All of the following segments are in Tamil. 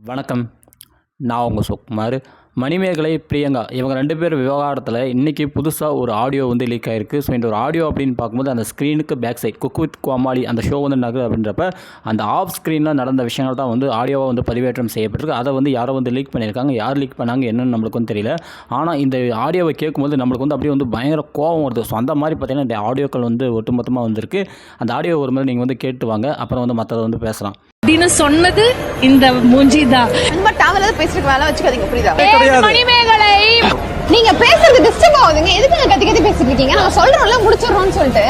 வணக்கம். நான் உங்கள் சுகுமார். மணிமேகலை, பிரியங்கா இவங்க 2 பேர் விவகாரத்தில் இன்றைக்கி புதுசாக ஒரு ஆடியோ வந்து லீக் ஆகிருக்கு. ஸோ இந்த ஒரு ஆடியோ அப்படின்னு பார்க்கும்போது அந்த ஸ்க்ரீனுக்கு பேக் சைட் குக் வித் கோமாளி அந்த ஷோ வந்து நடக்குது அப்படின்றப்ப அந்த ஆஃப் ஸ்க்ரீனில் நடந்த விஷயங்கள் தான் வந்து ஆடியோவாக வந்து பதிவேற்றம் செய்யப்பட்டிருக்கு. அதை வந்து யாரோ வந்து லீக் பண்ணியிருக்காங்க. யார் லீக் பண்ணாங்க என்னன்னு நம்மளுக்கு வந்து தெரியல. ஆனால் இந்த ஆடியோவை கேட்கும்போது நம்மளுக்கு வந்து அப்படியே வந்து பயங்கர கோவம் வருது. ஸோ அந்த மாதிரி பார்த்தீங்கன்னா இந்த ஆடியோக்கள் வந்து ஒட்டுமொத்தமாக வந்திருக்கு. அந்த ஆடியோ ஒரு மாதிரி நீங்கள் வந்து கேட்டு வாங்க, அப்புறம் வந்து மற்றதை வந்து பேசலாம் அப்படின்னு சொன்னது இந்த மூஞ்சி தான். ரொம்ப டவல பேசிட்டு வேலை வச்சுக்காதீங்க, புரியுதா? மணிமேகலை, நீங்க பேசுறது டிஸ்டர்ப் ஆகுதுங்க. எதுக்கு நீங்க கத்தி கத்தி பேசிட்டு இருக்கீங்க? நான் சொல்றோம்ல முடிச்சிடுறோம்னு சொல்லிட்டு,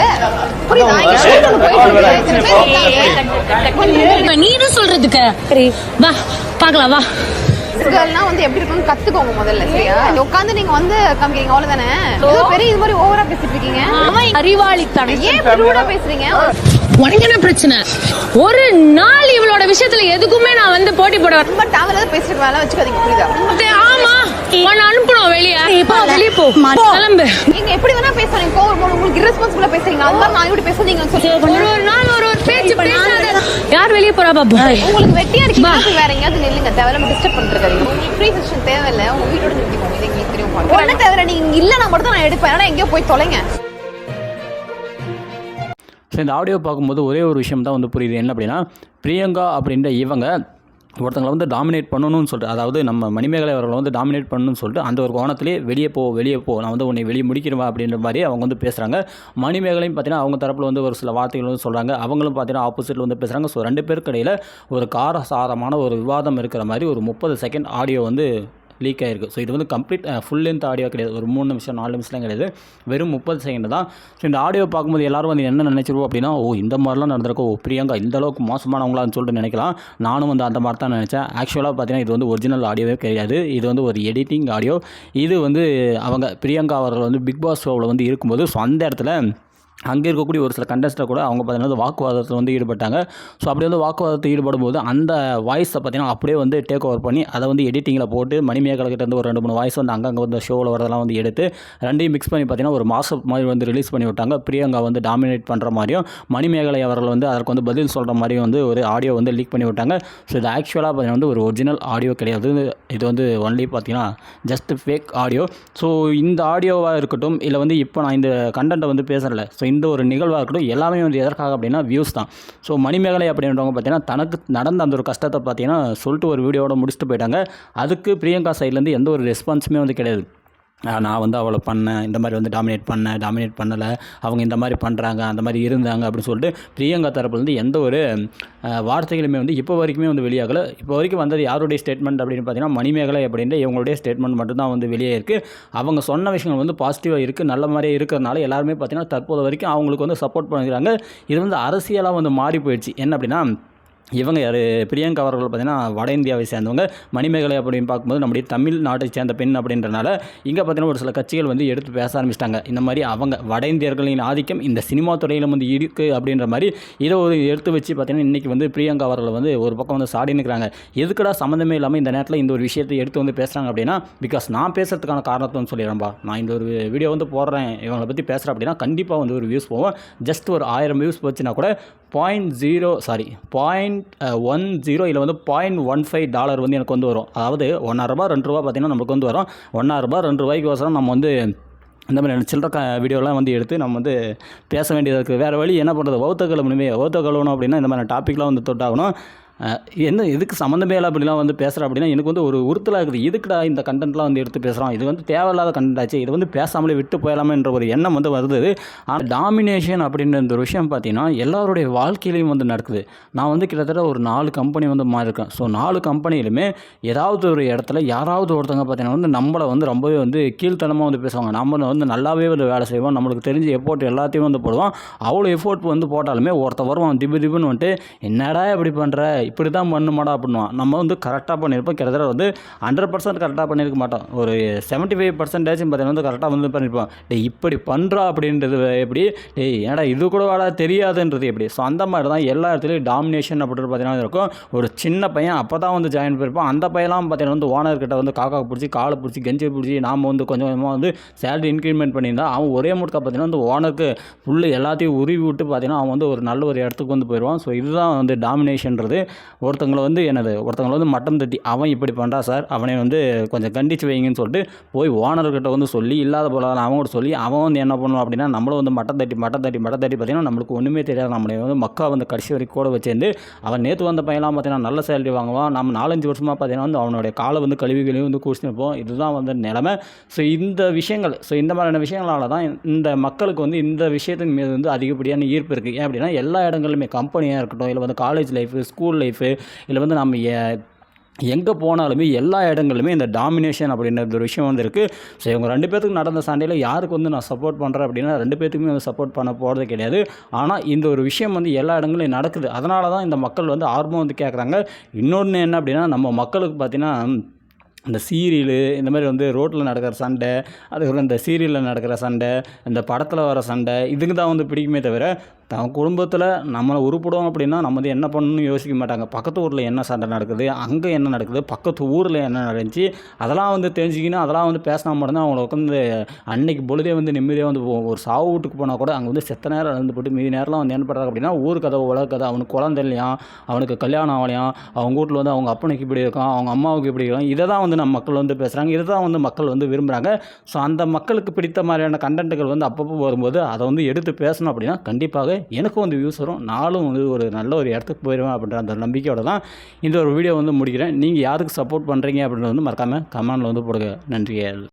புரியுதா? நீனும் சொல்றதுக்கு சரி வா பார்க்கலாம் வா. கேர்ள்னா வந்து எப்படி இருக்கும்னு கத்துக்கோங்க முதல்ல, சரியா? உட்காந்து நீங்க வந்து காமிக்கிறீங்க அவ்வளவுதானே. ஏதோ பெரிய இது மாதிரி ஓவரா பேசிட்டு இருக்கீங்க. அறிவாளித்தனம். ஏன் இப்படி பேசுறீங்க? உனக்கு என்ன பிரச்சனை? ஒரு நாள் இவளோட விஷயத்துல எதுக்குமே நான் வந்து போட்டி போட ரொம்ப டவல பேசிட்டு வேலை வச்சுக்காதீங்க, புரியுதா? ஆமா உன்னை அனுப்பணும் வெளியே. வெளியே போ, கிளம்பு. நீங்க எப்படி வேணா பேசுறீங்க. உங்களுக்கு irresponsible பேசுறீங்க. அது மாதிரி நான் இப்படி பேசுறீங்கன்னு சொல்லி ஒரு நாள் ஒரு பேச்சு பேசாத. யார் வெளியே போறா பாப்பா? உங்களுக்கு வெட்டியா இருக்கீங்க, வேற எங்கயாவது நில்லுங்க. தேவையில்லாம டிஸ்டர்ப் பண்ணிருக்காதீங்க. உங்களுக்கு ஃப்ரீ செஷன் தேவையில்லை. உங்க வீட்டோட நிறுத்திக்கோங்க. இது எங்களுக்கு தெரியும். ஒண்ணு தேவை, நீங்க இல்லைன்னா மட்டும் தான் நான் எடுப்பேன். ஆனா எங்கேயோ போய் தொலைங்க. ஸோ இந்த ஆடியோ பார்க்கும்போது ஒரே ஒரு விஷயம் தான் வந்து புரியுது. என்ன அப்படின்னா, பிரியங்கா அப்படின்ற இவங்க ஒருத்தங்களை வந்து டாமினேட் பண்ணணும்னு சொல்லிட்டு, அதாவது நம்ம மணிமேகலை அவர்களை வந்து டாமினேட் பண்ணணும்னு சொல்லிட்டு அந்த ஒரு கோணத்திலே வெளியே போ, நான் வந்து உன்னை வெளியே முடிக்கிறவா அப்படின்ற மாதிரி அவங்க வந்து பேசுகிறாங்க. மணிமேகலையும் பார்த்தீங்கன்னா அவங்க தரப்பில் வந்து ஒரு சில வார்த்தைகள் வந்து சொல்கிறாங்க. அவங்களும் பார்த்தீங்கன்னா ஆப்போசிட்டில் வந்து பேசுகிறாங்க. ஸோ 2 பேருக்கு இடையில் ஒரு காரசாரமான ஒரு விவாதம் இருக்கிற மாதிரி ஒரு 30 செகண்ட் ஆடியோ வந்து லீக் ஆகிருக்கு. ஸோ இது வந்து கம்ப்ளீட் ஃபுல் லென்த் ஆடியோ கிடையாது. ஒரு 3 நிமிஷம் 4 நிமிஷம்லாம் கிடையாது. வெறும் 30 செகண்ட் தான். ஸோ இந்த ஆடியோ பார்க்கும்போது எல்லாரும் வந்து என்ன நினைச்சிருவோம் அப்படின்னா, இந்த மாதிரிலாம் நடந்திருக்கோ, பிரியங்கா இந்த அளவுக்கு மோசமானவங்களான்னு சொல்லிட்டு நினைக்கலாம். நானும் வந்து அந்த மாதிரி தான் நினச்சேன். ஆக்சுவலாக பார்த்தீங்கன்னா இது வந்து ஒரிஜினல் ஆடியோவே கிடையாது. இது வந்து ஒரு எடிட்டிங் ஆடியோ. இது வந்து அவங்க பிரியங்கா அவர்கள் வந்து பிக் பாஸ் ஷோவில் வந்து இருக்கும்போது, ஸோ அந்த இடத்துல அங்கே இருக்கக்கூடிய ஒரு சில கண்டஸ்ட்டை கூட அவங்க பார்த்தீங்கன்னா வாக்குவாதத்தில் வந்து ஈடுபட்டாங்க. ஸோ அப்படி வந்து வாக்குவாதத்தில் ஈடுபடும் போது அந்த வாய்ஸை பார்த்தீங்கன்னா அப்படியே வந்து டேக் ஓவர் பண்ணி அதை வந்து எடிட்டிங்கில் போட்டு மணிமேகலை கிட்ட வந்து ஒரு 2-3 வாய்ஸ் வந்து அங்கங்கே வந்து ஷோவில் வரதெல்லாம் வந்து எடுத்து 2ஐயும் மிக்ஸ் பண்ணி பார்த்தீங்கன்னா ஒரு மாதம் மாதிரி வந்து ரிலீஸ் பண்ணி விட்டாங்க. பிரியங்கா வந்து டாமினேட் பண்ணுற மாதிரியும் மணிமேகலை அவர்கள் வந்து அதற்கு வந்து பதில் சொல்கிற மாதிரியும் வந்து ஒரு ஆடியோ வந்து லீக் பண்ணி விட்டாங்க. ஸோ இது ஆக்சுவலாக பார்த்தீங்கன்னா வந்து ஒரு ஒரிஜினல் ஆடியோ கிடையாது. இது வந்து ஒன்லி பார்த்தீங்கன்னா ஜஸ்ட் ஃபேக் ஆடியோ. ஸோ இந்த ஆடியோவாக இருக்கட்டும், இல்லை வந்து இப்போ நான் இந்த கண்டென்ட்டை வந்து பேசுகிறல, ஸோ இந்த ஒரு நிகழ்வாக இருக்கட்டும், எல்லாமே வந்து எதற்காக அப்படின்னா வியூஸ் தான். ஸோ மணிமேகலை அப்படின்றவங்க பார்த்தீங்கன்னா தனக்கு நடந்த அந்த ஒரு கஷ்டத்தை பார்த்தீங்கன்னா சொல்லிட்டு ஒரு வீடியோவோட முடிச்சுட்டு போயிட்டாங்க. அதுக்கு பிரியங்கா சைட்லேருந்து எந்த ஒரு ரெஸ்பான்ஸுமே வந்து கிடையாது. நான் வந்து அவளை பண்ணேன், இந்த மாதிரி வந்து டாமினேட் பண்ணலை, அவங்க இந்த மாதிரி பண்ணுறாங்க, அந்த மாதிரி இருந்தாங்க அப்படின்னு சொல்லிட்டு பிரியங்கா தரப்புலேருந்து எந்த ஒரு வார்த்தைகளுமே வந்து இப்போ வரைக்குமே வந்து வெளியாகலை. இப்போ வரைக்கும் வந்தது யாருடைய ஸ்டேட்மெண்ட் அப்படின்னு பார்த்தீங்கன்னா மணிமேகலை அப்படின்ற இவங்களுடைய ஸ்டேட்மெண்ட் மட்டும்தான் வந்து வெளியே இருக்குது. அவங்க சொன்ன விஷயங்கள் வந்து பாசிட்டிவாக இருக்குது, நல்ல மாதிரியே இருக்கிறதுனால எல்லாருமே பார்த்தீங்கன்னா தற்போது வரைக்கும் அவங்களுக்கு வந்து சப்போர்ட் பண்ணிக்கிறாங்க. இது வந்து அரசியலாக வந்து மாறி போயிடுச்சு. என்ன அப்படின்னா, இவங்க யார், பிரியங்கா அவர்கள் பார்த்தீங்கன்னா வட இந்தியாவை சேர்ந்தவங்க. மணிமேகலை அப்படின்னு பார்க்கும்போது நம்முடைய தமிழ்நாட்டை சேர்ந்த பெண் அப்படின்றனால இங்கே பார்த்தீங்கன்னா ஒரு சில கட்சிகள் வந்து எடுத்து பேச ஆரம்பிச்சிட்டாங்க. இந்த மாதிரி அவங்க வட இந்தியர்களின் ஆதிக்கம் இந்த சினிமா துறையில் வந்து இருக்குது அப்படின்ற மாதிரி இதை ஒரு எடுத்து வச்சு பார்த்தீங்கன்னா இன்றைக்கி வந்து பிரியங்கா அவர்கள் வந்து ஒரு பக்கம் வந்து சாடி நிற்கிறாங்க. எதுக்கடா சம்மந்தமே இல்லாமல் இந்த நேரத்தில் இந்த ஒரு விஷயத்தை எடுத்து வந்து பேசுகிறாங்க அப்படின்னா, பிகாஸ் நான் பேசுகிறதுக்கான காரணத்தை வந்து சொல்லிடுறேன்பா. நான் இந்த ஒரு வீடியோ வந்து போடுறேன், இவங்களை பற்றி பேசுகிறேன் அப்படின்னா கண்டிப்பாக வந்து ஒரு வியூஸ் போவோம். ஜஸ்ட் ஒரு 1000 வியூஸ் போச்சுன்னா கூட 0.10 இல்லை வந்து $0.15 வந்து எனக்கு வந்து வரும். அதாவது $1.50 $2 பார்த்தீங்கன்னா நமக்கு வந்து வரும். $1.50 $2 வசரம் நம்ம வந்து இந்த மாதிரி சில்லற வீடியோலாம் வந்து எடுத்து நம்ம வந்து பேச வேண்டியது இருக்குது. வேறு வழி என்ன பண்ணுறது? வௌத்த கழுவணும் அப்படின்னா இந்த மாதிரி டாப்பிக்லாம் வந்து தொட்டாகணும். என்ன இதுக்கு சம்மந்தமே இல்லை அப்படிலாம் வந்து பேசுகிறேன் அப்படின்னா எனக்கு வந்து ஒரு உறுத்தலாக இருக்குது. இதுக்குடா இந்த கண்டென்ட்லாம் வந்து எடுத்து பேசுகிறோம், இது வந்து தேவையில்லாத கண்டென்ட் ஆச்சு, இது வந்து பேசாமலே விட்டு போயிடலாமேன்ற ஒரு எண்ணம் வந்து வருது. ஆனால் டாமினேஷன் அப்படின்ற இந்த ஒரு விஷயம் பார்த்தீங்கன்னா எல்லாருடைய வாழ்க்கையிலையும் வந்து நடக்குது. நான் வந்து கிட்டத்தட்ட ஒரு 4 கம்பெனி வந்து மாறியிருக்கேன். ஸோ 4 கம்பெனியிலுமே ஏதாவது ஒரு இடத்துல யாராவது ஒருத்தவங்க பார்த்தீங்கன்னா வந்து நம்மளை வந்து ரொம்பவே வந்து கீழ்த்தனமாக வந்து பேசுவாங்க. நம்ம வந்து நல்லாவே வந்து வேலை செய்வோம், நம்மளுக்கு தெரிஞ்ச எஃபோர்ட் எல்லாத்தையும் வந்து போடுவோம். அவ்வளோ எஃபோர்ட் வந்து போட்டாலுமே ஒருத்தர் வருவான் திபுன்னு வந்துட்டு, என்னடா இப்படி பண்ணுற, இப்படி தான் பண்ணுமாடா அப்படின்னுவான். நம்ம வந்து கரெக்டாக பண்ணியிருப்போம். கிட்டத்தட்ட வந்து 100% கரெக்டாக பண்ணியிருக்க மாட்டோம். ஒரு 75% பார்த்தீங்கன்னா வந்து கரெக்டாக வந்து பண்ணியிருப்போம். இப்படி பண்ணுறா அப்படின்றது எப்படி, ஏன்னா இது கூட வாடா தெரியாதுன்றது எப்படி. ஸோ அந்த மாதிரி தான் எல்லா இடத்துலையும் டாமினேஷன் அப்படின்றது பார்த்தீங்கன்னா இருக்கும். ஒரு சின்ன பையன் அப்போ தான் வந்து ஜாயின் பண்ணியிருப்போம். அந்த பையன்லாம் பார்த்தீங்கன்னா வந்து ஓனர்கிட்ட வந்து காக்கா பிடிச்சி காலை பிடிச்சி கெஞ்சி பிடிச்சி நாம் வந்து கொஞ்சம் கொஞ்சமாக வந்து சேலரி இன்க்ரிமெண்ட் பண்ணியிருந்தா அவன் ஒரே முட்கா பார்த்தீங்கன்னா வந்து ஓனருக்கு ஃபுல்லு எல்லாத்தையும் உருவி விட்டு பார்த்தீங்கன்னா அவன் வந்து ஒரு நல்ல ஒரு இடத்துக்கு வந்து போயிடுவான். ஸோ இதுதான் வந்து டாமினேஷன்றது. ஒருத்தவங்களை வந்து மட்டம் தட்டி அவன் இப்படி பண்ணுறா சார், அவனை வந்து கொஞ்சம் கண்டித்து வைங்கன்னு சொல்லிட்டு போய் ஓனர்கிட்ட வந்து சொல்லி இல்லாத போல அவங்கள்ட்ட சொல்லி அவன் வந்து என்ன பண்ணுவான் அப்படின்னா நம்மளும் வந்து மட்டம் தட்டி பார்த்தீங்கன்னா நம்மளுக்கு ஒன்றுமே தெரியாது. நம்மளை வந்து மக்கா வந்து கடைசி வரைக்கும் கூட வச்சிருந்து அவன் நேற்று வந்த பையன்லாம் பார்த்தீங்கன்னா நல்ல சேலரி வாங்குவான். நம்ம 4-5 வருஷமாக பார்த்தீங்கன்னா வந்து அவனுடைய காலை வந்து கழுவிகளையும் வந்து குடிச்சுட்டு இருப்போம். இதுதான் வந்து நிலைமை. ஸோ இந்த மாதிரியான விஷயங்களால தான் இந்த மக்களுக்கு வந்து இந்த விஷயத்தின் மீது வந்து அதிகப்படியான ஈர்ப்பு இருக்குது. ஏன் அப்படின்னா எல்லா இடங்களிலுமே கம்பெனியாக இருக்கட்டும், இல்லை வந்து காலேஜ் லைஃபு, ஸ்கூல் லைஃபு, இல்லை வந்து நம்ம எங்கே போனாலுமே எல்லா இடங்களுமே இந்த டாமினேஷன் அப்படின்ற ஒரு விஷயம் வந்து இருக்குது. ஸோ இவங்க 2 பேத்துக்கு நடந்த சண்டையில் யாருக்கு வந்து நான் சப்போர்ட் பண்ணுறேன் அப்படின்னா 2 பேத்துக்குமே வந்து சப்போர்ட் பண்ண போகிறது கிடையாது. ஆனால் இந்த ஒரு விஷயம் வந்து எல்லா இடங்களையும் நடக்குது. அதனால தான் இந்த மக்கள் வந்து ஆர்வம் வந்து கேட்குறாங்க. இன்னொன்று என்ன அப்படின்னா நம்ம மக்களுக்கு பார்த்திங்கன்னா இந்த சீரியலு இந்த மாதிரி வந்து ரோட்டில் நடக்கிற சண்டை, அதுக்கப்புறம் இந்த சீரியலில் நடக்கிற சண்டை, இந்த படத்தில் வர சண்டை, இதுக்கு தான் வந்து பிடிக்குமே தவிர தன் குடும்பத்தில் நம்மளை உருப்பிடும் அப்படின்னா நம்ம வந்து என்ன பண்ணணும்னு யோசிக்க மாட்டாங்க. பக்கத்து ஊரில் என்ன சண்டை நடக்குது, அங்கே என்ன நடக்குது, பக்கத்து ஊரில் என்ன நடந்துச்சு, அதெல்லாம் வந்து தெரிஞ்சுக்கணும். அதெல்லாம் வந்து பேசினா மட்டும்தான் அவங்கள உட்காந்து அன்னைக்கு பொழுதே வந்து நிம்மதியாக வந்து போகும். ஒரு சாவு வீட்டுக்கு போனால் கூட அங்கே வந்து செத்த நேரம் இருந்து போட்டு மீதி நேரம்லாம் வந்து என்ன பண்ணுறாங்க அப்படின்னா ஊர் கதை உலக கதை, அவனுக்கு குழந்தை இல்லையா, அவனுக்கு கல்யாணம் ஆகலையாம், அவங்க வீட்டில் வந்து அவங்க அப்பனுக்கு இப்படி இருக்கான், அவங்க அம்மாவுக்கு இப்படி இருக்கான், இதை தான் வந்து நம்ம மக்கள் வந்து பேசுகிறாங்க. இதை தான் வந்து மக்கள் வந்து விரும்புகிறாங்க. ஸோ அந்த மக்களுக்கு பிடித்த மாதிரியான கண்டென்ட்டுகள் வந்து அப்பப்போ வரும்போது அதை வந்து எடுத்து பேசணும் அப்படின்னா கண்டிப்பாக எனக்கும் வந்து வியூஸ் வரும், நானும் வந்து ஒரு நல்ல ஒரு இடத்துக்கு போயிடுவேன் அப்படின்ற அந்த நம்பிக்கையோட தான் இந்த ஒரு வீடியோ வந்து முடிக்கிறேன். நீங்கள் யாருக்கு சப்போர்ட் பண்ணுறீங்க அப்படின்றது வந்து மறக்காமல் கமெண்டில் வந்து போடுங்க. நன்றிகள்.